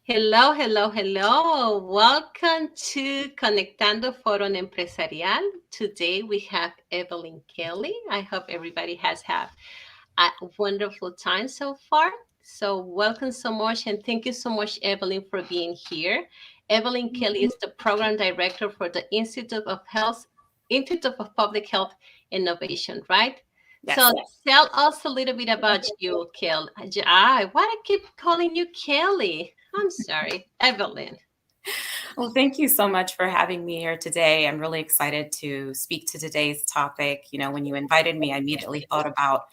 Hello, hello, hello. Welcome to Conectando Foro Empresarial. Today we have Evelyn Kelly. I hope everybody has had a wonderful time so far. So welcome so much and thank you so much, Evelyn, for being here. Evelyn Kelly is the program director for the Institute of Public Health Innovation, right? So Yes. tell us a little bit about you, Kelly. Why I keep calling you Kelly? I'm sorry, Evelyn. Well, thank you so much for having me here today. I'm really excited to speak to today's topic. When you invited me, I immediately thought about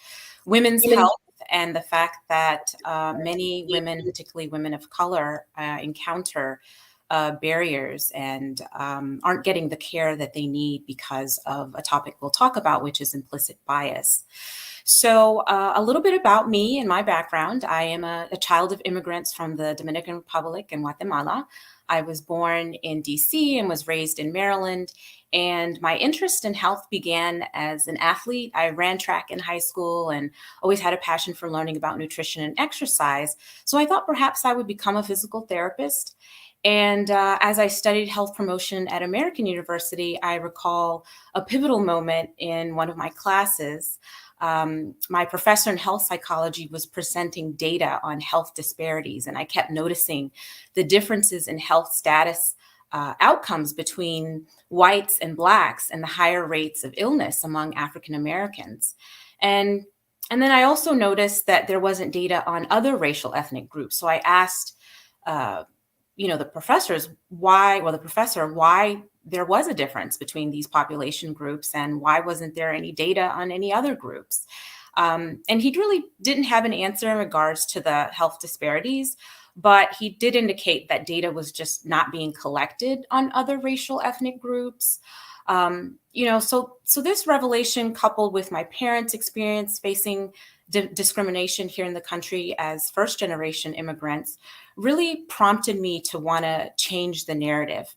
women's health and the fact that many women, particularly women of color, encounter barriers and aren't getting the care that they need because of a topic we'll talk about, which is implicit bias. So a little bit about me and my background. I am a child of immigrants from the Dominican Republic and Guatemala. I was born in DC and was raised in Maryland. And my interest in health began as an athlete. I ran track in high school and always had a passion for learning about nutrition and exercise. So I thought perhaps I would become a physical therapist. And as I studied health promotion at American University, I recall a pivotal moment in one of my classes. My professor in health psychology was presenting data on health disparities, and I kept noticing the differences in health status outcomes between whites and blacks and the higher rates of illness among African Americans. And then I also noticed that there wasn't data on other racial ethnic groups. So I asked, the professor why there was a difference between these population groups and why wasn't there any data on any other groups. And he really didn't have an answer in regards to the health disparities, but he did indicate that data was just not being collected on other racial ethnic groups. So this revelation, coupled with my parents' experience facing discrimination here in the country as first generation immigrants, really prompted me to want to change the narrative.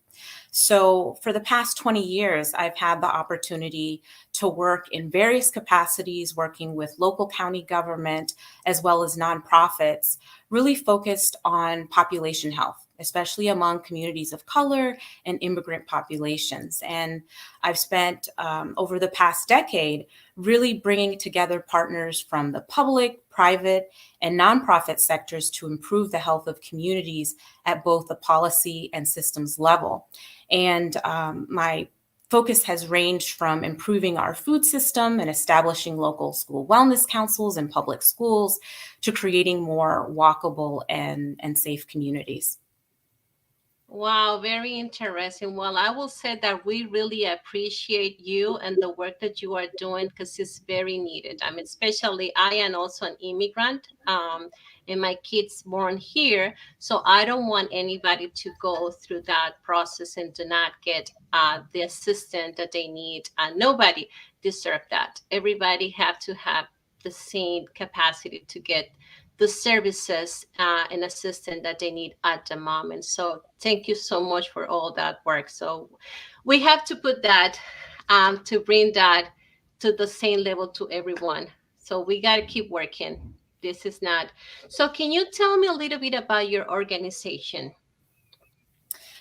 So for the past 20 years, I've had the opportunity to work in various capacities, working with local county government as well as nonprofits, really focused on population health, especially among communities of color and immigrant populations. And I've spent over the past decade really bringing together partners from the public, private, and nonprofit sectors to improve the health of communities at both the policy and systems level. And my focus has ranged from improving our food system and establishing local school wellness councils and public schools to creating more walkable and safe communities. Wow, very interesting. Well, I will say that we really appreciate you and the work that you are doing because it's very needed. I mean, especially I am also an immigrant, and my kids born here, so I don't want anybody to go through that process and to not get the assistance that they need. Nobody deserve that. Everybody have to have the same capacity to get the services and assistance that they need at the moment. So thank you so much for all that work. So we have to put that to bring that to the same level to everyone. So we got to keep working. This is not. So can you tell me a little bit about your organization?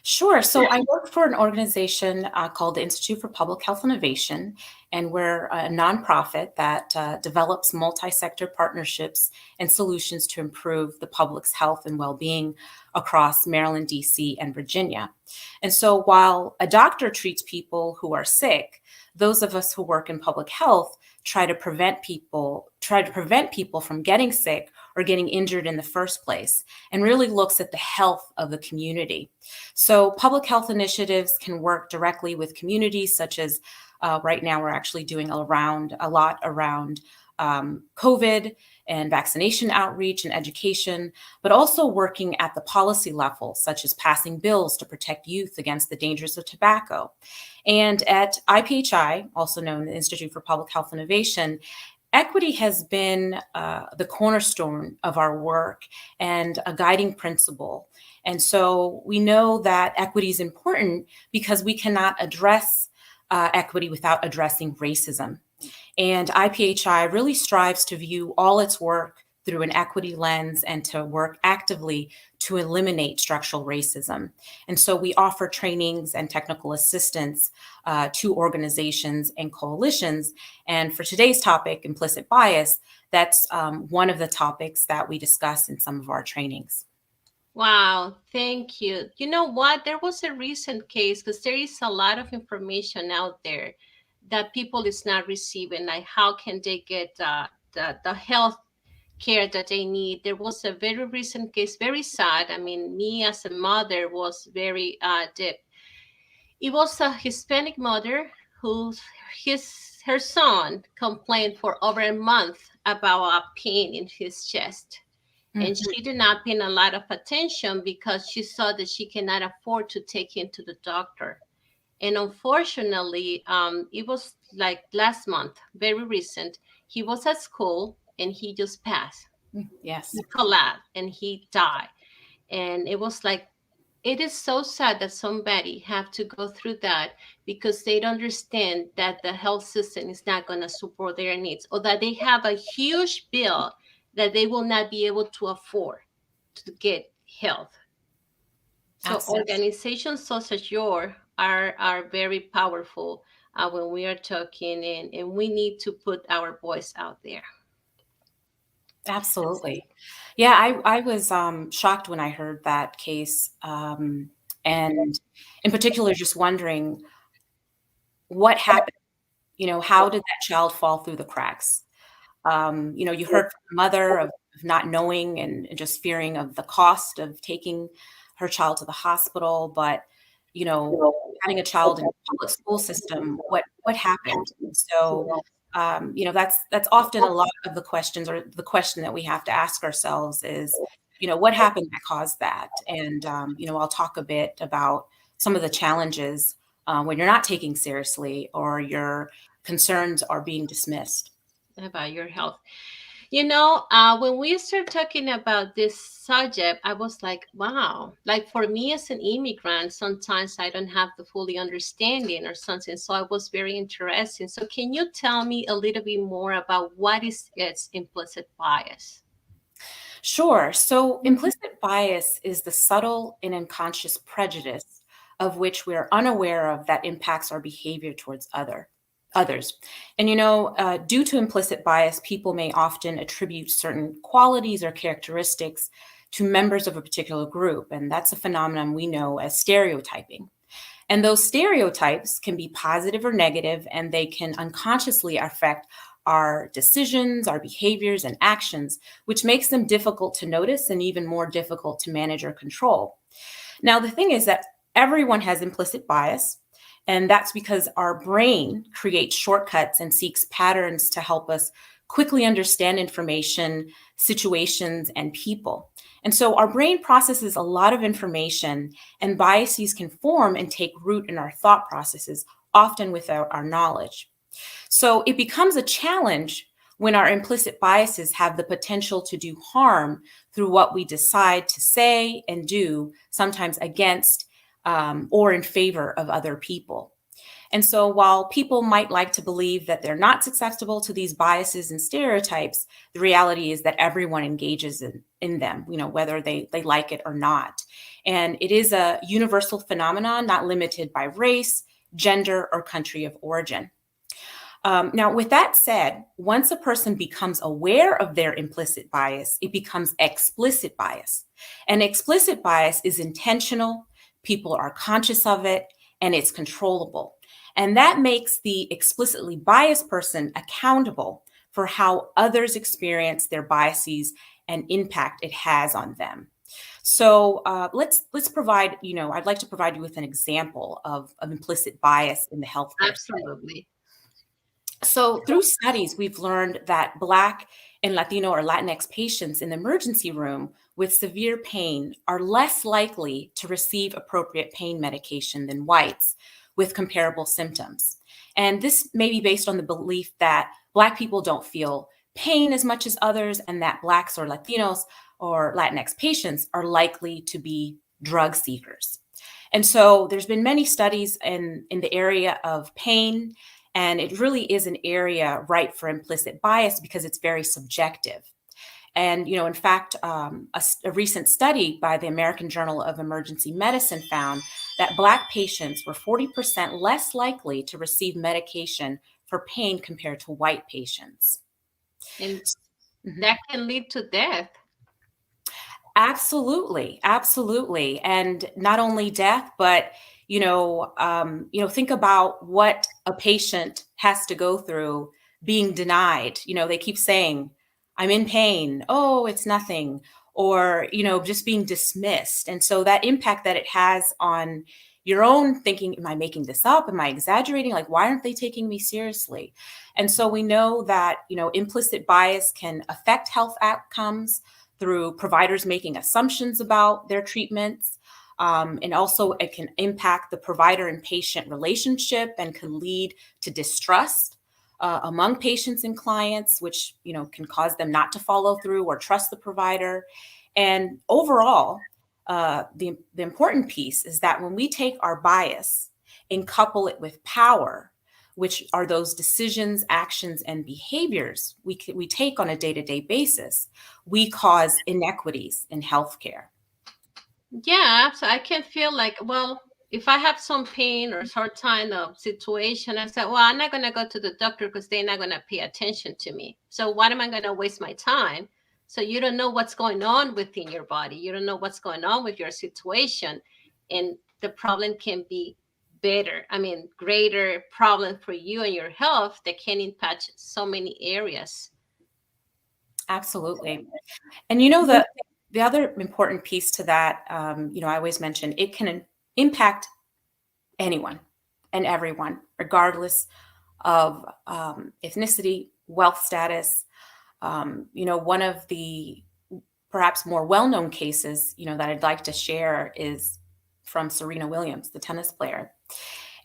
Sure. So I work for an organization called the Institute for Public Health Innovation, and we're a nonprofit that develops multi-sector partnerships and solutions to improve the public's health and well-being across Maryland, DC, and Virginia. And so while a doctor treats people who are sick, those of us who work in public health try to prevent people from getting sick or getting injured in the first place, and really looks at the health of the community. So public health initiatives can work directly with communities, such as right now we're actually doing a lot around COVID and vaccination outreach and education, but also working at the policy level, such as passing bills to protect youth against the dangers of tobacco. And at IPHI, also known as Institute for Public Health Innovation, equity has been the cornerstone of our work and a guiding principle. And so we know that equity is important because we cannot address equity without addressing racism. And IPHI really strives to view all its work through an equity lens and to work actively to eliminate structural racism. And so we offer trainings and technical assistance to organizations and coalitions. And for today's topic, implicit bias, that's one of the topics that we discuss in some of our trainings. Wow, thank you. You know what? There was a recent case because there is a lot of information out there that people is not receiving. Like, how can they get the health care that they need? There was a very recent case, very sad. I mean, me as a mother was very deep. It was a Hispanic mother who her son complained for over a month about a pain in his chest, and she did not pay a lot of attention because she saw that she cannot afford to take him to the doctor. And unfortunately, it was like last month, very recent. He was at school and he just passed. Yes. He collapsed and he died. And it was like, it is so sad that somebody have to go through that because they don't understand that the health system is not going to support their needs, or that they have a huge bill that they will not be able to afford to get health. So organizations such as yours are very powerful when we are talking, and we need to put our voice out there. Absolutely. Yeah, I was shocked when I heard that case. And in particular, just wondering what happened. How did that child fall through the cracks? You heard from the mother of not knowing and just fearing of the cost of taking her child to the hospital. But, having a child in the public school system, what happened? So, that's often a lot of the questions, or the question that we have to ask ourselves is, what happened that caused that? And, I'll talk a bit about some of the challenges when you're not taking seriously or your concerns are being dismissed. About your health. When we start talking about this subject, I was like, wow, like for me as an immigrant, sometimes I don't have the fully understanding or something. So I was very interested. So can you tell me a little bit more about what is its implicit bias? Sure. So implicit bias is the subtle and unconscious prejudice of which we are unaware of that impacts our behavior towards others. And due to implicit bias, people may often attribute certain qualities or characteristics to members of a particular group, and that's a phenomenon we know as stereotyping. And those stereotypes can be positive or negative, and they can unconsciously affect our decisions, our behaviors, and actions, which makes them difficult to notice and even more difficult to manage or control. Now, the thing is that everyone has implicit bias, and that's because our brain creates shortcuts and seeks patterns to help us quickly understand information, situations, and people. And so our brain processes a lot of information, and biases can form and take root in our thought processes, often without our knowledge. So it becomes a challenge when our implicit biases have the potential to do harm through what we decide to say and do, sometimes against or in favor of other people. And so while people might like to believe that they're not susceptible to these biases and stereotypes, the reality is that everyone engages in them, whether they like it or not. And it is a universal phenomenon, not limited by race, gender, or country of origin. Now, with that said, once a person becomes aware of their implicit bias, it becomes explicit bias. And explicit bias is intentional, people are conscious of it, and it's controllable. And that makes the explicitly biased person accountable for how others experience their biases and impact it has on them. So let's provide, I'd like to provide you with an example of implicit bias in the healthcare. Absolutely. So through studies, we've learned that Black and Latino or Latinx patients in the emergency room with severe pain are less likely to receive appropriate pain medication than whites with comparable symptoms. And this may be based on the belief that Black people don't feel pain as much as others, and that Blacks or Latinos or Latinx patients are likely to be drug seekers. And so there's been many studies in the area of pain, and it really is an area ripe for implicit bias because it's very subjective. And, in fact, a recent study by the American Journal of Emergency Medicine found that Black patients were 40% less likely to receive medication for pain compared to white patients. And Mhm. that can lead to death. Absolutely, absolutely, and not only death, but think about what a patient has to go through being denied. They keep saying, "I'm in pain." "Oh, it's nothing," or just being dismissed, and so that impact that it has on your own thinking, "Am I making this up? Am I exaggerating? Like, why aren't they taking me seriously?" And so we know that implicit bias can affect health outcomes through providers making assumptions about their treatments. And also, it can impact the provider and patient relationship and can lead to distrust among patients and clients, which can cause them not to follow through or trust the provider. And overall, the important piece is that when we take our bias and couple it with power, which are those decisions, actions, and behaviors we take on a day-to-day basis, we cause inequities in healthcare. Yeah, so I can feel like, well, if I have some pain or some kind of situation, I said, well, I'm not going to go to the doctor because they're not going to pay attention to me. So why am I going to waste my time? So you don't know what's going on within your body. You don't know what's going on with your situation. And the problem can be better. I mean, greater problem for you and your health that can impact so many areas. Absolutely. And the other important piece to that, I always mention it can impact anyone and everyone, regardless of ethnicity, wealth status. One of the perhaps more well-known cases, that I'd like to share is from Serena Williams, the tennis player.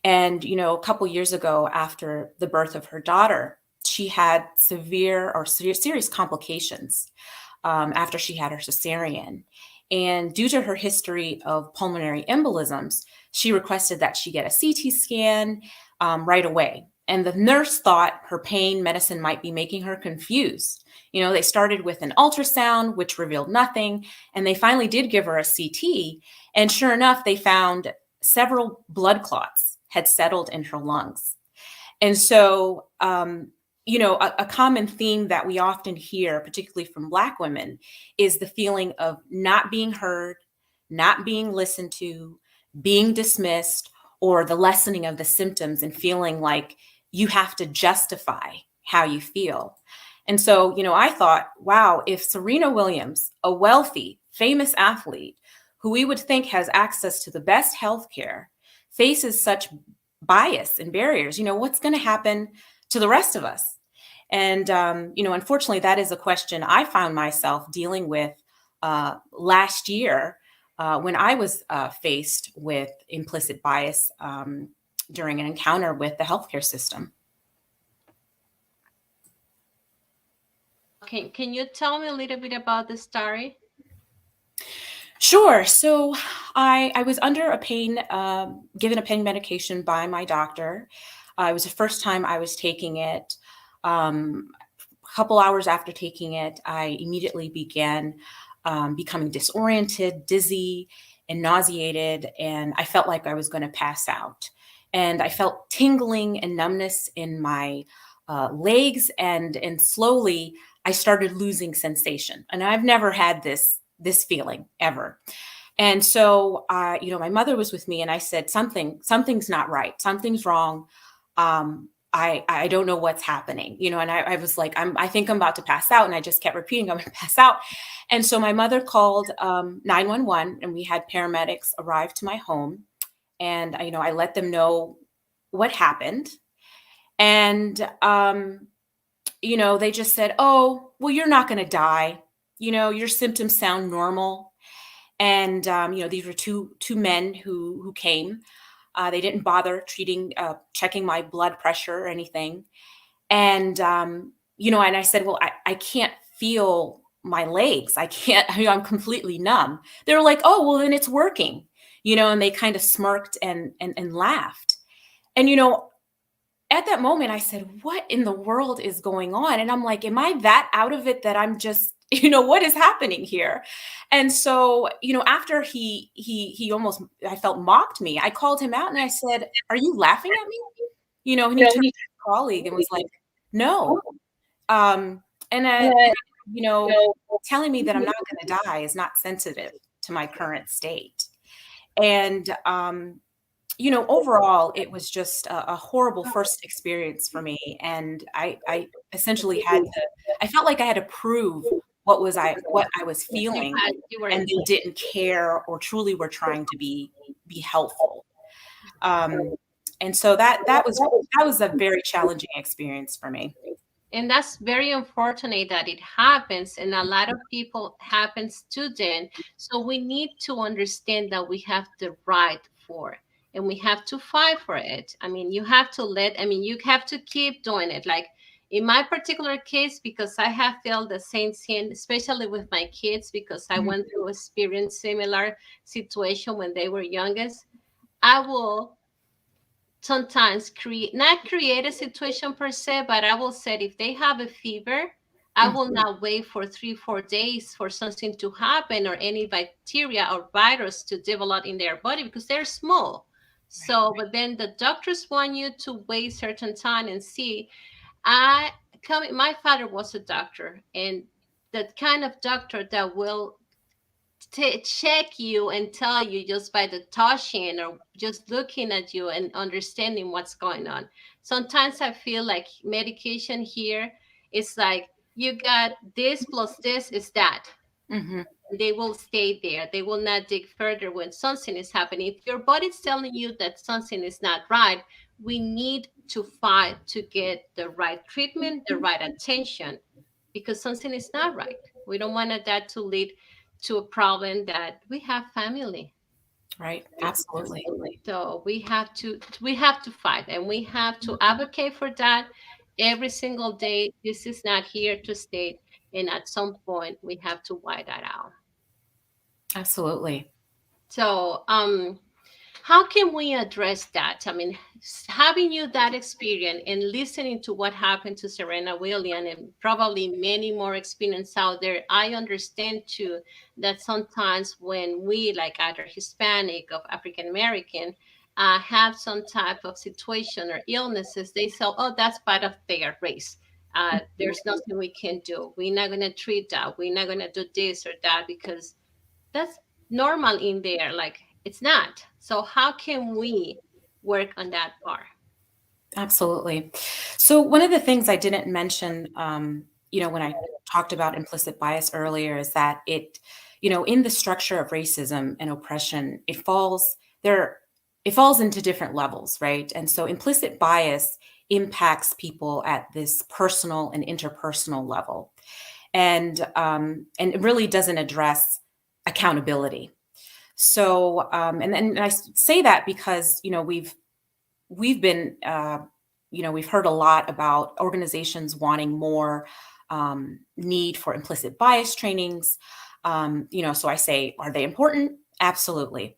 And, a couple years ago, after the birth of her daughter, she had serious complications after she had her cesarean. And due to her history of pulmonary embolisms, she requested that she get a CT scan right away. And the nurse thought her pain medicine might be making her confused. They started with an ultrasound, which revealed nothing. And they finally did give her a CT. And sure enough, they found several blood clots had settled in her lungs. And so, a common theme that we often hear, particularly from Black women, is the feeling of not being heard, not being listened to, being dismissed, or the lessening of the symptoms and feeling like you have to justify how you feel. And so, I thought, wow, if Serena Williams, a wealthy, famous athlete who we would think has access to the best healthcare, faces such bias and barriers, what's going to happen to the rest of us? And, unfortunately, that is a question I found myself dealing with last year when I was faced with implicit bias during an encounter with the healthcare system. Can you tell me a little bit about the story? Sure. So I was under given a pain medication by my doctor. It was the first time I was taking it. A couple hours after taking it, I immediately began becoming disoriented, dizzy, and nauseated, and I felt like I was going to pass out. And I felt tingling and numbness in my legs, and slowly I started losing sensation. And I've never had this feeling ever. And so, my mother was with me, and I said, something's not right. Something's wrong. I don't know what's happening, and I was like, I think I'm about to pass out. And I just kept repeating, I'm going to pass out. And so my mother called 911, and we had paramedics arrive to my home. And, I let them know what happened. And, they just said, oh, well, you're not going to die. Your symptoms sound normal. And, these were two men who came. They didn't bother checking my blood pressure or anything. And, and I said, well, I can't feel my legs. I can't, I'm completely numb. They were like, oh, well, then it's working, and they kind of smirked and laughed. And, at that moment, I said, what in the world is going on? And I'm like, am I that out of it that I'm just what is happening here? And so, after he almost, I felt, mocked me, I called him out and I said, "Are you laughing at me?" And he turned to his colleague and was like, "No." Um, and telling me that I'm not going to die is not sensitive to my current state. And, overall, it was just a horrible first experience for me. And I essentially I felt like I had to prove what I was feeling, You were and they didn't care or truly were trying to be helpful. And so that was a very challenging experience for me. and that's very unfortunate that it happens, and a lot of people happens to them. So we need to understand that we have the right for, and we have to fight for it. I mean, you have to you have to keep doing it. Like in my particular case, because I have felt the same thing, especially with my kids, because I Mhm. went through experience similar situation when they were youngest. I will sometimes create a situation per se, but I will say if they have a fever, I Mhm. will not wait for 3 4 days for something to happen or any bacteria or virus to develop in their body because they're small. Right. So but then the doctors want you to wait certain time and see. I my father was a doctor, and that kind of doctor that will check you and tell you just by the touching or just looking at you and understanding what's going on. Sometimes I feel like medication here is like you got this plus this is that. Mhm. They will stay there. They will not dig further when something is happening. If your body's telling you that something is not right, we need to fight to get the right treatment, the right attention, because something is not right. We don't want that to lead to a problem that we have family. Right. Absolutely. So we have to fight, and we have to advocate for that every single day. This is not here to stay, and at some point we have to wipe that out. Absolutely. So, how can we address that? I mean, having you that experience and listening to what happened to Serena Williams and probably many more experience out there, I understand too that sometimes when we, like either Hispanic or African American, have some type of situation or illnesses, they say, "Oh, that's part of their race. There's nothing we can do. We're not going to treat that. We're not going to do this or that because that's normal in there." Like it's not. So how can we work on that part? Absolutely. So one of the things I didn't mention, when I talked about implicit bias earlier, is that in the structure of racism and oppression, there. It falls into different levels, right? And so implicit bias impacts people at this personal and interpersonal level, and it really doesn't address accountability. So, and I say that because we've been we've heard a lot about organizations wanting more need for implicit bias trainings. So I say, are they important? Absolutely.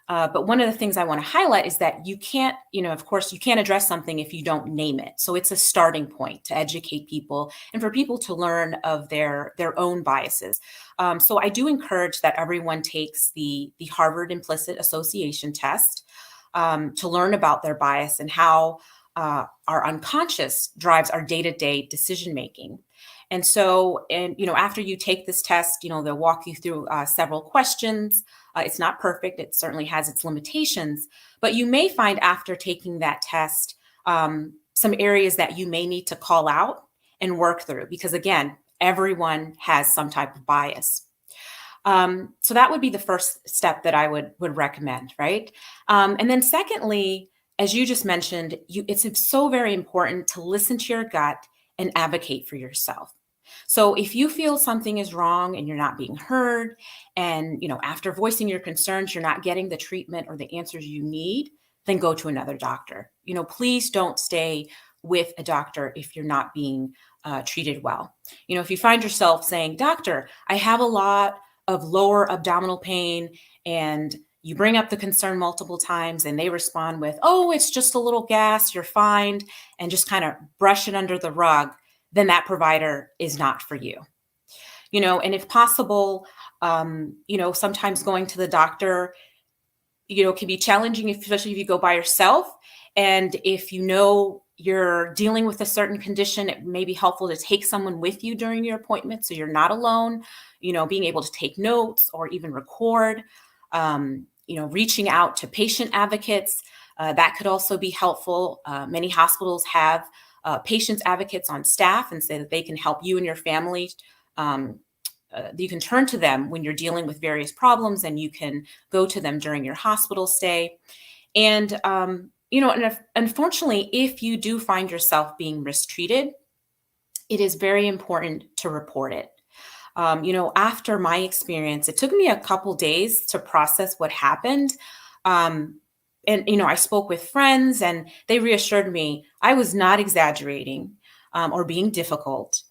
But one of the things I want to highlight is that you can't, of course, you can't address something if you don't name it. So it's a starting point to educate people and for people to learn of their own biases. So I do encourage that everyone takes the Harvard Implicit Association test to learn about their bias and how our unconscious drives our day-to-day decision making. And so, after you take this test, they'll walk you through several questions. It's not perfect. It certainly has its limitations, but you may find after taking that test some areas that you may need to call out and work through, because again, everyone has some type of bias. So that would be the first step that I would recommend, right? And then secondly, as you just mentioned, it's so very important to listen to your gut and advocate for yourself. So if you feel something is wrong and you're not being heard, and after voicing your concerns, you're not getting the treatment or the answers you need, then go to another doctor. Please don't stay with a doctor if you're not being treated well. If you find yourself saying, "Doctor, I have a lot of lower abdominal pain," and you bring up the concern multiple times and they respond with, "Oh, it's just a little gas, you're fine," and just kind of brush it under the rug, then that provider is not for you. And if possible, sometimes going to the doctor, can be challenging, especially if you go by yourself. And if you're dealing with a certain condition, it may be helpful to take someone with you during your appointment so you're not alone, being able to take notes or even record, reaching out to patient advocates. That could also be helpful. Many hospitals have patients advocates on staff, and say that they can help you and your family. You can turn to them when you're dealing with various problems, and you can go to them during your hospital stay. And, unfortunately, if you do find yourself being mistreated, it is very important to report it. After my experience, it took me a couple days to process what happened. And I spoke with friends, and they reassured me I was not exaggerating or being difficult.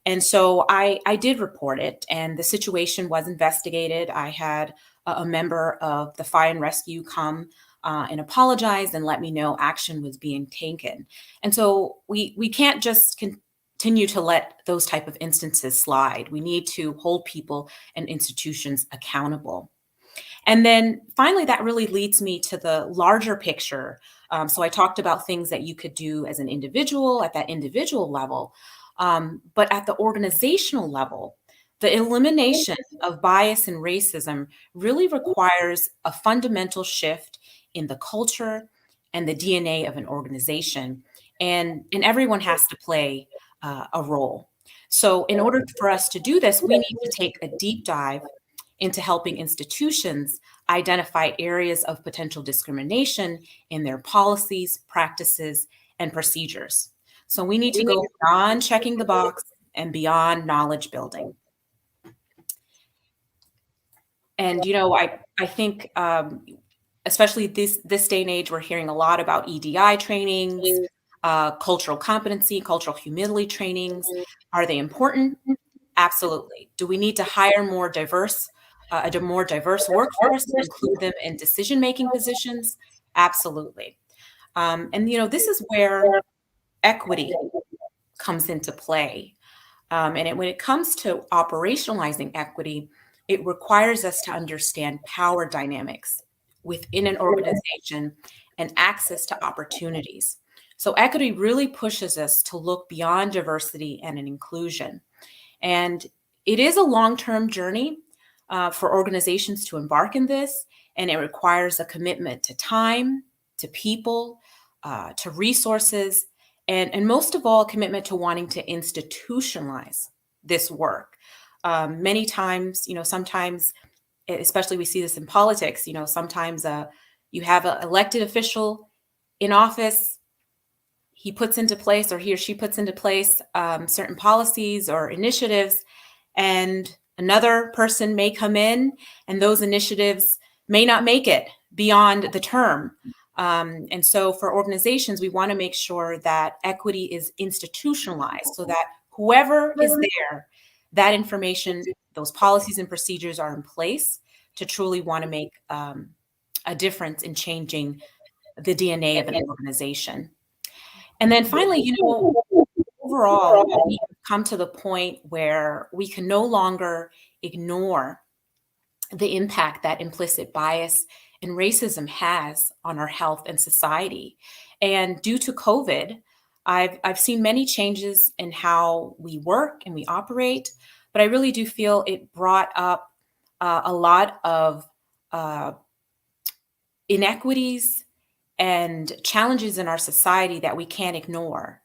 And so I did report it, and the situation was investigated. I had a member of the fire and rescue come and apologize and let me know action was being taken. And so we can't just continue to let those type of instances slide. We need to hold people and institutions accountable. And then finally, that really leads me to the larger picture. So I talked about things that you could do as an individual at that individual level. But at the organizational level, the elimination of bias and racism really requires a fundamental shift in the culture and the DNA of an organization. And everyone has to play a role. So in order for us to do this, we need to take a deep dive into helping institutions identify areas of potential discrimination in their policies, practices, and procedures. So we need to go beyond checking the box and beyond knowledge building. And I think especially this day and age, we're hearing a lot about EDI trainings, cultural competency, cultural humility trainings. Are they important? Absolutely. Do we need to hire a more diverse workforce and include them in decision-making positions? Absolutely. And this is where equity comes into play. When it comes to operationalizing equity, it requires us to understand power dynamics within an organization and access to opportunities. So equity really pushes us to look beyond diversity and inclusion. And it is a long-term journey for organizations to embark in this, and it requires a commitment to time, to people, to resources, and most of all, a commitment to wanting to institutionalize this work. Many times, sometimes, especially we see this in politics, sometimes you have an elected official in office, he puts into place, or he or she puts into place certain policies or initiatives, and another person may come in and those initiatives may not make it beyond the term. And so for organizations, we want to make sure that equity is institutionalized so that whoever is there, that information, those policies and procedures are in place to truly want to make a difference in changing the DNA of an organization. And then finally, overall, we've come to the point where we can no longer ignore the impact that implicit bias and racism has on our health and society. And due to COVID, I've seen many changes in how we work and we operate, but I really do feel it brought up a lot of inequities and challenges in our society that we can't ignore.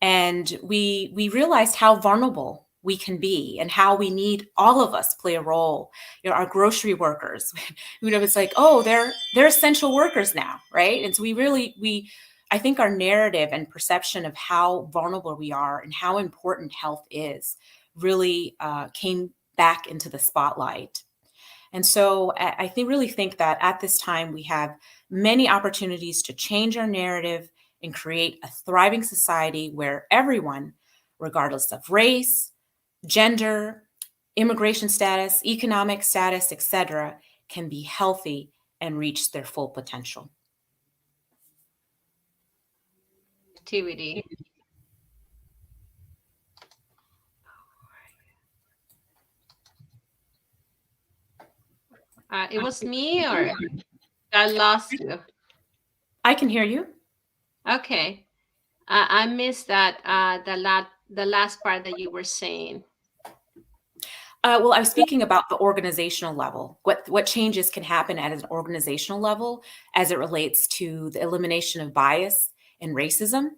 And we realized how vulnerable we can be and how we need all of us play a role. Our grocery workers, it's like, oh, they're essential workers now, right? And so I think our narrative and perception of how vulnerable we are and how important health is really came back into the spotlight. And so I really think that at this time we have many opportunities to change our narrative and create a thriving society where everyone, regardless of race, gender, immigration status, economic status, etc., can be healthy and reach their full potential. Activity. It was me, or I lost you? I can hear you. Okay. I missed that, the last part that you were saying. Well, I was speaking about the organizational level. What changes can happen at an organizational level as it relates to the elimination of bias and racism.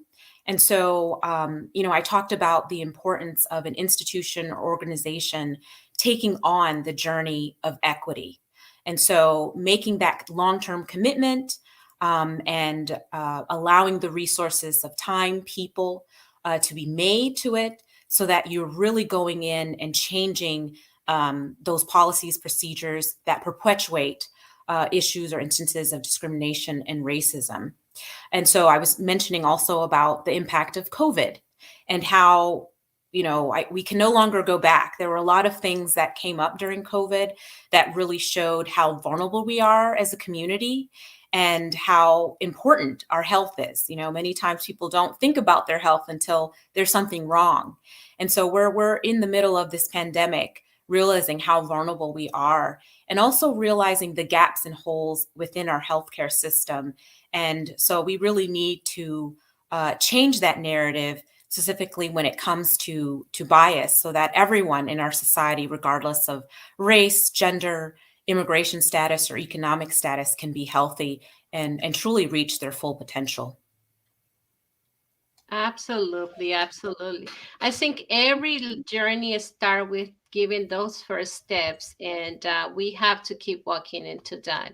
And so, I talked about the importance of an institution or organization taking on the journey of equity. And so, making that long term commitment and allowing the resources of time, people to be made to it so that you're really going in and changing those policies, procedures that perpetuate issues or instances of discrimination and racism. And so I was mentioning also about the impact of COVID and how, we can no longer go back. There were a lot of things that came up during COVID that really showed how vulnerable we are as a community and how important our health is. Many times people don't think about their health until there's something wrong. And so we're in the middle of this pandemic, realizing how vulnerable we are, and also realizing the gaps and holes within our healthcare system. And so we really need to change that narrative, specifically when it comes to bias, so that everyone in our society, regardless of race, gender, immigration status, or economic status, can be healthy and truly reach their full potential. Absolutely, absolutely. I think every journey start with giving those first steps, and we have to keep walking into that.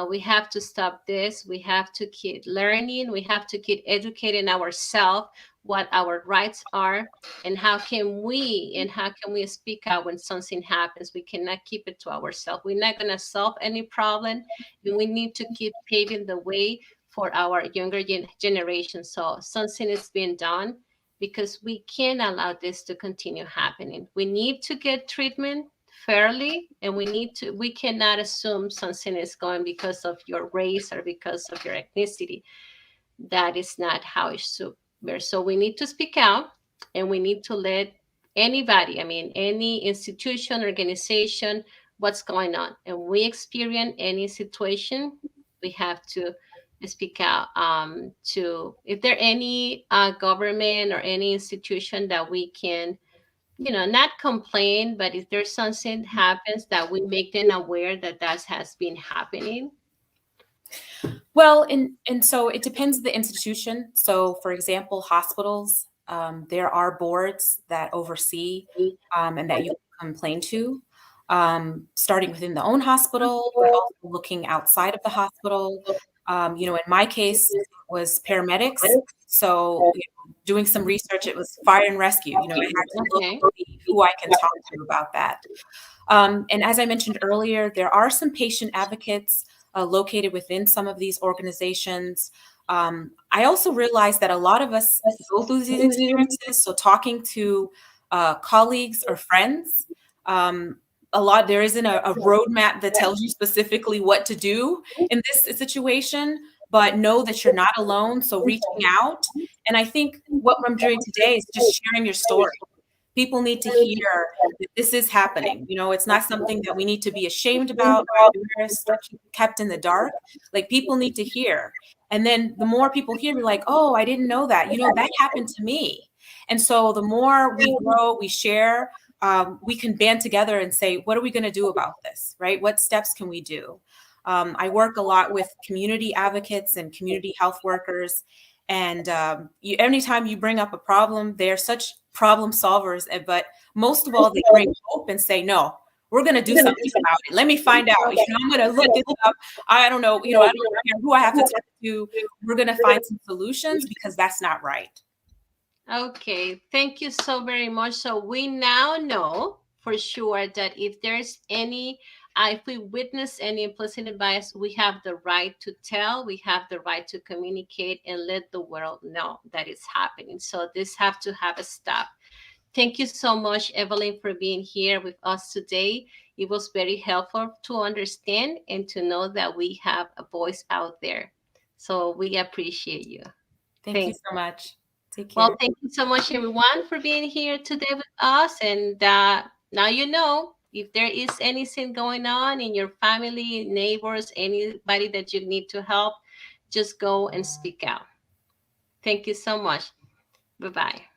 We have to stop this. We have to keep learning. We have to keep educating ourselves what our rights are, and how can we speak out when something happens. We cannot keep it to ourselves. We're not going to solve any problem, and we need to keep paving the way for our younger generation. So something is being done, because we can't allow this to continue happening. We need to get treatment fairly, and we cannot assume something is going because of your race or because of your ethnicity. That is not how it should be. So we need to speak out, and we need to let anybody, I mean, any institution, organization, what's going on. And we experience any situation, we have to speak out, to, if there any government or any institution that we can, not complain, but if there's something happens, that we make them aware that that has been happening. Well, and so it depends the institution. So, for example, hospitals, there are boards that oversee and that you can complain to, starting within the own hospital, but also looking outside of the hospital. In my case, it was paramedics. So, doing some research, it was fire and rescue. I had to look Okay. and see who I can talk to about that. And as I mentioned earlier, there are some patient advocates located within some of these organizations. I also realized that a lot of us go through these experiences. So talking to colleagues or friends, there isn't a roadmap that tells you specifically what to do in this situation, but know that you're not alone. So reaching out. And I think what I'm doing today is just sharing your story. People need to hear that this is happening. It's not something that we need to be ashamed about or embarrassed or kept in the dark. Like, people need to hear. And then the more people hear, we're like, oh, I didn't know that. That happened to me. And so the more we grow, we share, we can band together and say, what are we going to do about this, right? What steps can we do? I work a lot with community advocates and community health workers. And anytime you bring up a problem, they're such problem solvers. But most of all, they bring hope and say, no, we're going to do something about it. Let me find out. I'm going to look it up. I don't know. I don't care who I have to talk to. We're going to find some solutions, because that's not right. Okay, thank you so very much. So we now know for sure that if there's any, if we witness any implicit bias, we have the right to tell, we have the right to communicate and let the world know that it's happening. So this have to have a stop. Thank you so much, Evelyn, for being here with us today. It was very helpful to understand and to know that we have a voice out there. So we appreciate you. Thank you so much. Take care. Well, thank you so much, everyone, for being here today with us. And now you know, if there is anything going on in your family, neighbors, anybody that you need to help, just go and speak out. Thank you so much. Bye-bye.